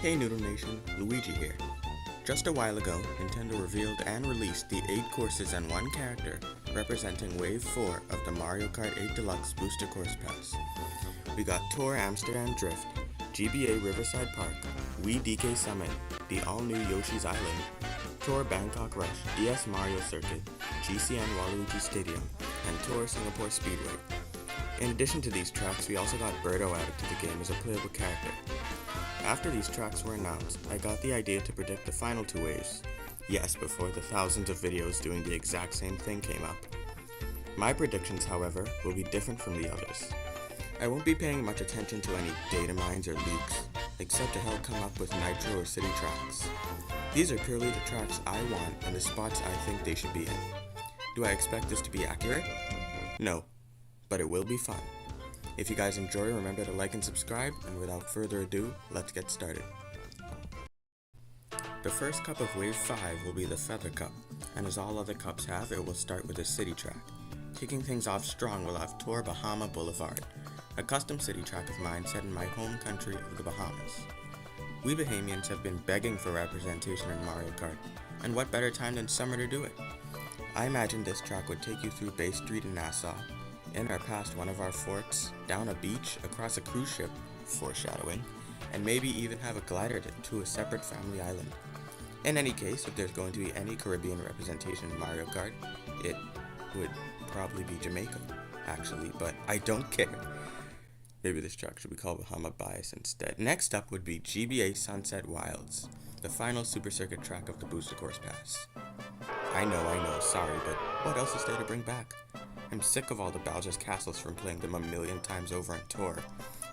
Hey Noodle Nation, Luigi here. Just a while ago, Nintendo revealed and released the 8 courses and 1 character representing Wave 4 of the Mario Kart 8 Deluxe Booster Course Pass. We got Tour Amsterdam Drift, GBA Riverside Park, Wii DK Summit, the all-new Yoshi's Island, Tour Bangkok Rush, DS Mario Circuit, GCN Waluigi Stadium, and Tour Singapore Speedway. In addition to these tracks, we also got Birdo added to the game as a playable character. After these tracks were announced, I got the idea to predict the final 2 waves. Yes, before the thousands of videos doing the exact same thing came up. My predictions, however, will be different from the others. I won't be paying much attention to any datamines or leaks, except to help come up with Nitro or City tracks. These are purely the tracks I want and the spots I think they should be in. Do I expect this to be accurate? No, but it will be fun. If you guys enjoy, remember to like and subscribe, and without further ado, let's get started. The first cup of Wave 5 will be the Feather Cup, and as all other cups have, it will start with a city track. Kicking things off strong, we'll have Tour Bahama Boulevard, a custom city track of mine set in my home country of the Bahamas. We Bahamians have been begging for representation in Mario Kart, and what better time than summer to do it? I imagine this track would take you through Bay Street in Nassau, in or past one of our forts, down a beach, across a cruise ship, foreshadowing, and maybe even have a glider to a separate family island. In any case, if there's going to be any Caribbean representation in Mario Kart, it would probably be Jamaica, actually, but I don't care. Maybe this track should be called Bahama Bias instead. Next up would be GBA Sunset Wilds, the final Super Circuit track of the Booster Course Pass. I know, sorry, but what else is there to bring back? I'm sick of all the Bowser's Castles from playing them a million times over on tour,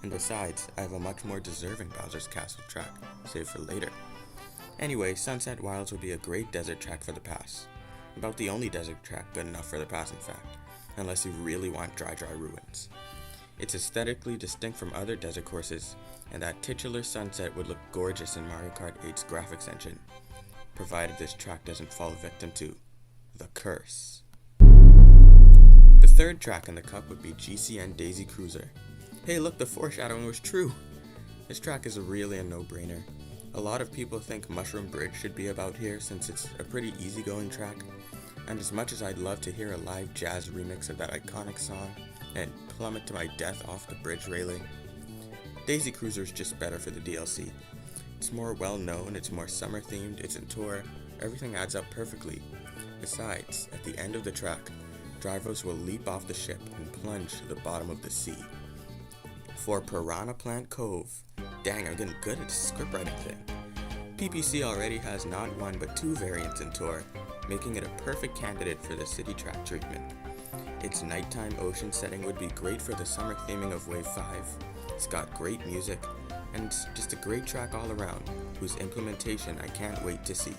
and besides, I have a much more deserving Bowser's Castle track, saved for later. Anyway, Sunset Wilds would be a great desert track for the pass. About the only desert track good enough for the pass, in fact, unless you really want dry ruins. It's aesthetically distinct from other desert courses, and that titular sunset would look gorgeous in Mario Kart 8's graphics engine, provided this track doesn't fall victim to the curse. The third track in the cup would be GCN Daisy Cruiser. Hey look, the foreshadowing was true! This track is really a no-brainer. A lot of people think Mushroom Bridge should be about here since it's a pretty easygoing track, and as much as I'd love to hear a live jazz remix of that iconic song and plummet to my death off the bridge railing, Daisy Cruiser is just better for the DLC. It's more well-known, it's more summer-themed, it's in tour, everything adds up perfectly. Besides, at the end of the track, drivers will leap off the ship and plunge to the bottom of the sea. For Piranha Plant Cove, dang, I'm getting good at the script writing thing. PPC already has not 1 but 2 variants in tour, making it a perfect candidate for the city track treatment. Its nighttime ocean setting would be great for the summer theming of Wave 5. It's got great music, and it's just a great track all around, whose implementation I can't wait to see.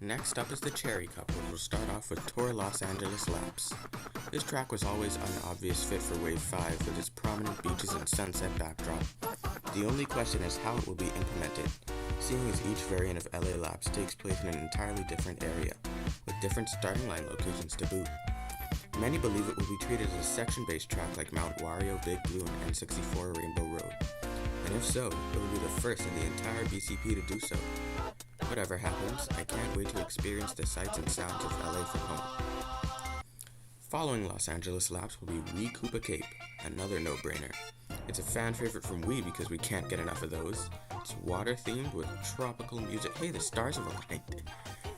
Next up is the Cherry Cup, which will start off with Tour Los Angeles Laps. This track was always an obvious fit for Wave 5 with its prominent beaches and sunset backdrop. The only question is how it will be implemented, seeing as each variant of LA Laps takes place in an entirely different area, with different starting line locations to boot. Many believe it will be treated as a section-based track like Mount Wario, Big Blue, and N64 Rainbow Road. And if so, it will be the first in the entire BCP to do so. Whatever happens, I can't wait to experience the sights and sounds of LA from home. Following Los Angeles Laps will be Wii Koopa Cape, another no-brainer. It's a fan favorite from Wii because we can't get enough of those. It's water-themed with tropical music. Hey, the stars have aligned.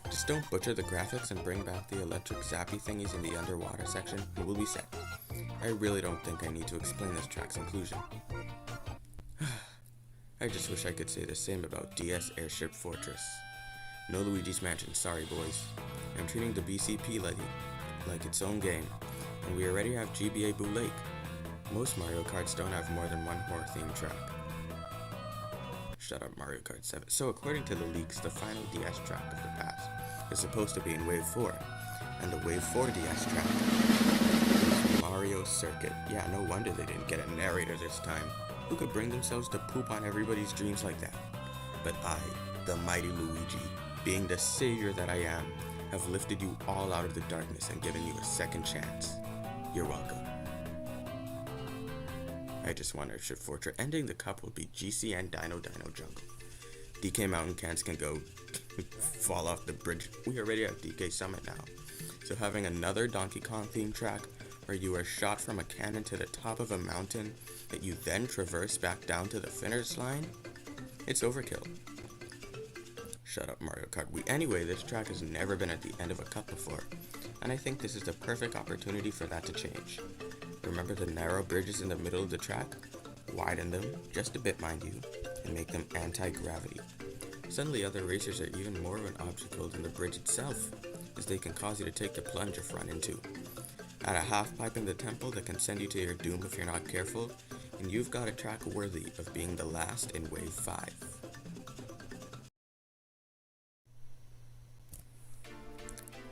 Just don't butcher the graphics and bring back the electric zappy thingies in the underwater section, and we'll be set. I really don't think I need to explain this track's inclusion. I just wish I could say the same about DS Airship Fortress. No Luigi's Mansion, sorry boys. I'm treating the BCP like its own game, and we already have GBA Boo Lake. Most Mario Karts don't have more than 1 horror-themed track. Shut up, Mario Kart 7. So according to the leaks, the final DS track of the pass is supposed to be in Wave 4, and the Wave 4 DS track is Mario Circuit. Yeah, no wonder they didn't get a narrator this time. Who could bring themselves to poop on everybody's dreams like that? But I, the mighty Luigi, being the savior that I am, have lifted you all out of the darkness and given you a second chance. You're welcome. I just want Airship Fortress. Ending the cup will be GCN Dino Jungle. DK Mountain Cans can go fall off the bridge. We already have DK Summit now. So having another Donkey Kong themed track where you are shot from a cannon to the top of a mountain that you then traverse back down to the finish line, it's overkill. Shut up, Mario Kart. Anyway, this track has never been at the end of a cup before, and I think this is the perfect opportunity for that to change. Remember the narrow bridges in the middle of the track? Widen them, just a bit mind you, and make them anti-gravity. Suddenly other racers are even more of an obstacle than the bridge itself, as they can cause you to take the plunge if run into. Add a half pipe in the temple that can send you to your doom if you're not careful, and you've got a track worthy of being the last in Wave 5.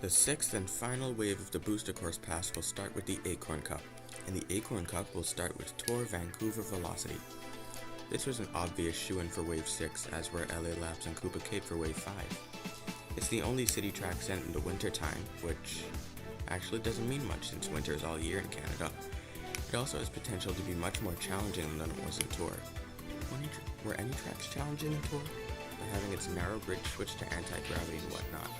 The sixth and final wave of the Booster Course Pass will start with the Acorn Cup, and the Acorn Cup will start with Tour Vancouver Velocity. This was an obvious shoo-in for Wave 6, as were LA Laps and Koopa Cape for Wave 5. It's the only city track set in the winter time, which actually doesn't mean much since winter is all year in Canada. It also has potential to be much more challenging than it was in Tour. Were any tracks challenging in Tour? By having its narrow bridge switch to anti-gravity and whatnot.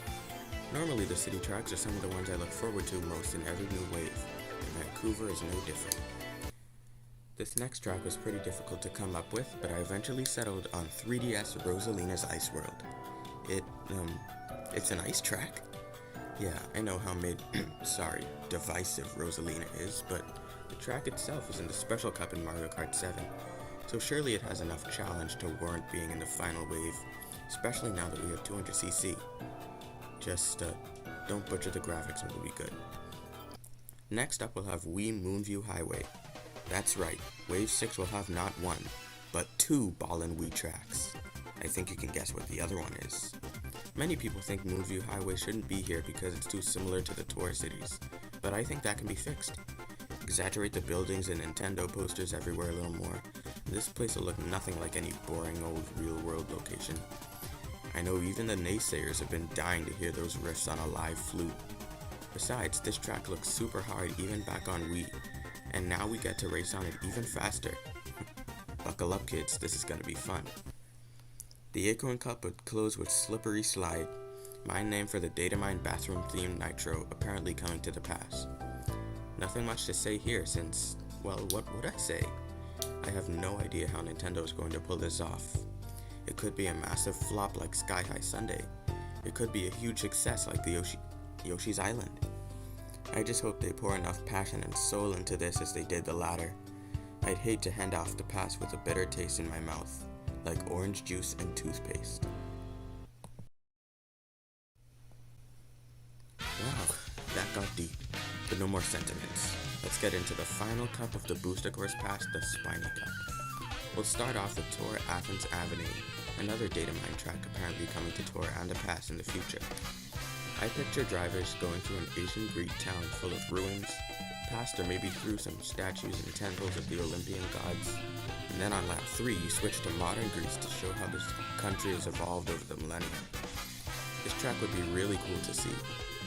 Normally the city tracks are some of the ones I look forward to most in every new wave, and Vancouver is no different. This next track was pretty difficult to come up with, but I eventually settled on 3DS Rosalina's Ice World. It's an ice track? Yeah, I know how divisive Rosalina is, but the track itself is in the Special Cup in Mario Kart 7, so surely it has enough challenge to warrant being in the final wave, especially now that we have 200cc. Just don't butcher the graphics and we'll be good. Next up we'll have Wii Moonview Highway. That's right, Wave 6 will have not one, but 2 Ball and Wii tracks. I think you can guess what the other one is. Many people think Moonview Highway shouldn't be here because it's too similar to the tour cities, but I think that can be fixed. Exaggerate the buildings and Nintendo posters everywhere a little more. This place will look nothing like any boring old real-world location. I know even the naysayers have been dying to hear those riffs on a live flute. Besides, this track looks super hard even back on Wii, and now we get to race on it even faster. Buckle up kids, this is gonna be fun. The Acorn Cup would close with Slippery Slide, my name for the Datamine bathroom themed Nitro apparently coming to the pass. Nothing much to say here since, well, what would I say? I have no idea how Nintendo is going to pull this off. It could be a massive flop like Sky High Sunday. It could be a huge success like the Yoshi's Island. I just hope they pour enough passion and soul into this as they did the latter. I'd hate to hand off the pass with a bitter taste in my mouth, like orange juice and toothpaste. Wow, that got deep, but no more sentiments. Let's get into the final cup of the Booster Course Pass, the Spiny Cup. We'll start off with Tour Athens Avenue, another datamine track apparently coming to Tour and the pass in the future. I picture drivers going through an ancient Greek town full of ruins, past or maybe through some statues and temples of the Olympian gods, and then on lap 3 you switch to modern Greece to show how this country has evolved over the millennia. This track would be really cool to see,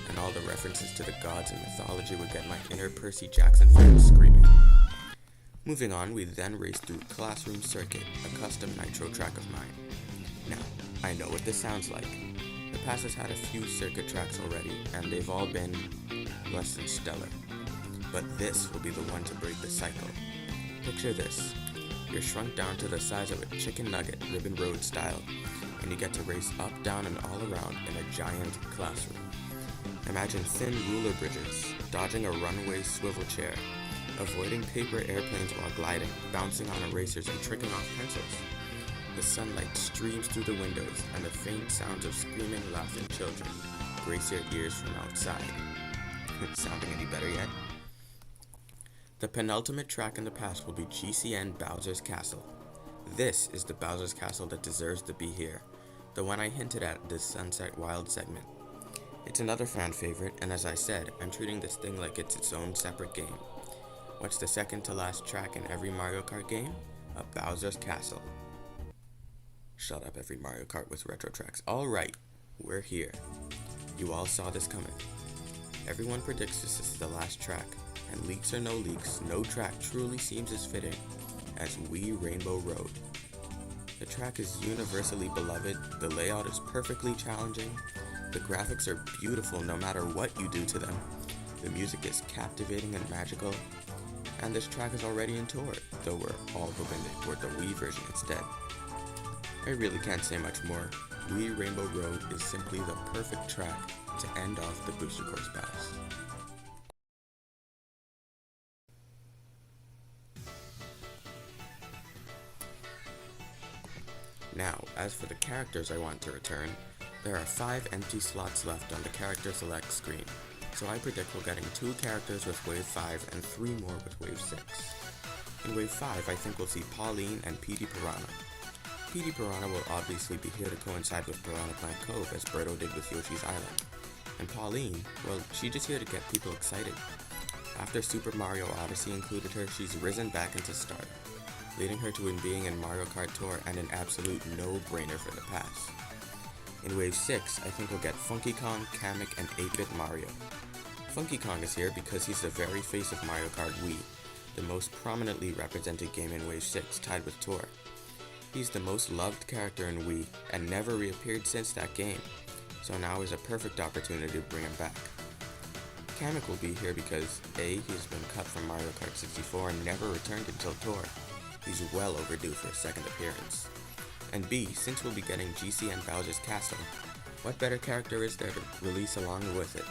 and all the references to the gods and mythology would get my inner Percy Jackson fan screaming. Moving on, we then race through Classroom Circuit, a custom Nitro track of mine. Now, I know what this sounds like. The pass has had a few circuit tracks already, and they've all been less than stellar. But this will be the one to break the cycle. Picture this. You're shrunk down to the size of a chicken nugget, Ribbon Road style, and you get to race up, down, and all around in a giant classroom. Imagine thin ruler bridges, dodging a runaway swivel chair, avoiding paper airplanes while gliding, bouncing on erasers and tricking off pencils. The sunlight streams through the windows, and the faint sounds of screaming, laughing children grace your ears from outside. Sounding any better yet? The penultimate track in the pass will be GCN Bowser's Castle. This is the Bowser's Castle that deserves to be here, the one I hinted at this Sunset Wilds segment. It's another fan favorite, and as I said, I'm treating this thing like it's its own separate game. What's the second to last track in every Mario Kart game? A Bowser's Castle. Shut up, every Mario Kart with retro tracks. Alright, we're here. You all saw this coming. Everyone predicts this is the last track, and leaks or no leaks, no track truly seems as fitting as Wii Rainbow Road. The track is universally beloved, the layout is perfectly challenging, the graphics are beautiful no matter what you do to them, the music is captivating and magical, and this track is already in tour, though we're all hoping they port the Wii version instead. I really can't say much more. Wii Rainbow Road is simply the perfect track to end off the Booster Course Pass. Now, as for the characters I want to return, there are 5 empty slots left on the character select screen, so I predict we're getting 2 characters with Wave 5 and 3 more with Wave 6. In Wave 5, I think we'll see Pauline and Petey Piranha. Petey Piranha will obviously be here to coincide with Piranha Plant Cove as Birdo did with Yoshi's Island. And Pauline, well, she's just here to get people excited. After Super Mario Odyssey included her, she's risen back into stardom, leading her to being in Mario Kart Tour and an absolute no-brainer for the pass. In Wave 6, I think we'll get Funky Kong, Kamek, and 8-Bit Mario. Funky Kong is here because he's the very face of Mario Kart Wii, the most prominently represented game in Wave 6, tied with Tour. He's the most loved character in Wii, and never reappeared since that game, so now is a perfect opportunity to bring him back. Kamek will be here because A, he's been cut from Mario Kart 64 and never returned until Tour. He's well overdue for a second appearance. And B, since we'll be getting GCN Bowser's Castle, what better character is there to release along with it?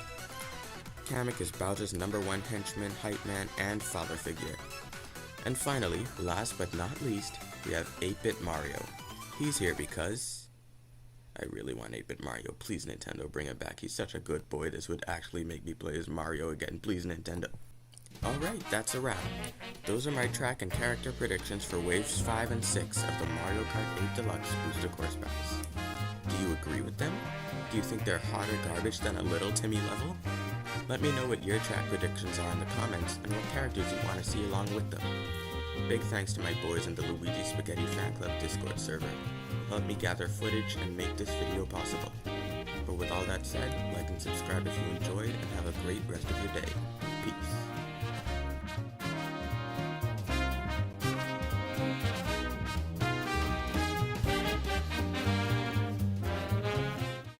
Kamek is Bowser's #1 henchman, hype man, and father figure. And finally, last but not least, we have 8-Bit Mario. He's here because I really want 8-Bit Mario. Please, Nintendo, bring him back. He's such a good boy. This would actually make me play as Mario again. Please, Nintendo. Alright, that's a wrap. Those are my track and character predictions for Waves 5 and 6 of the Mario Kart 8 Deluxe Booster Course Pass. Do you agree with them? Do you think they're hotter garbage than a Little Timmy level? Let me know what your track predictions are in the comments and what characters you want to see along with them. Big thanks to my boys in the Luigi Spaghetti Fan Club Discord server, who helped me gather footage and make this video possible. But with all that said, like and subscribe if you enjoyed, and have a great rest of your day.